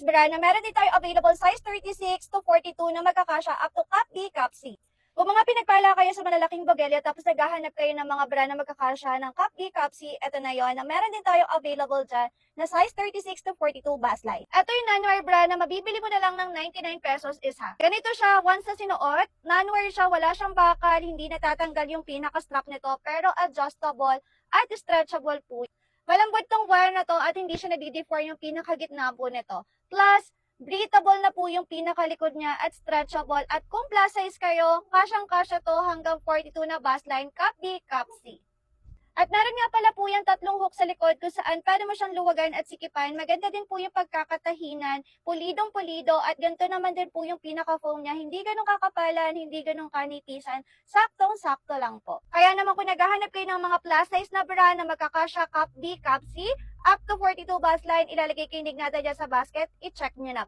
bra na meron din tayo available size 36 to 42 na magkakasya up to cup B, cup C. Kung mga pinagpala kayo sa malalaking bogelya tapos naghahanap kayo ng mga bra na magkakasya ng cup B, cup C, eto na yon na meron din tayo available dyan na size 36 to 42 bust line. Ito yung non-wear bra na mabibili mo na lang ng 99 pesos isa. Ganito siya, once na sinuot, non-wear siya, wala siyang bakal, hindi natatanggal yung pinaka-strap nito, pero adjustable at stretchable po. Malambot tong wire na to at hindi siya nadideform yung pinakagitna po nito. Plus, breathable na po yung pinakalikod niya at stretchable. At kung plus size kayo, kasyang-kasya to hanggang 42 na bust line, cup B, cup C. At meron nga pala po yung tatlong hook sa likod kung saan pwede mo siyang luwagan at sikipan. Maganda din po yung pagkakatahinan, pulidong-pulido at ganito naman din po yung pinaka-foam niya. Hindi ganun kakapalan, hindi ganun kanitisan, saktong-sakto lang po. Kaya naman kung naghahanap kayo ng mga plus size na bra na magkakasya cup B, cup C, up to 42 bust line, ilalagay ko yung link natin dyan sa basket, i-check nyo na po.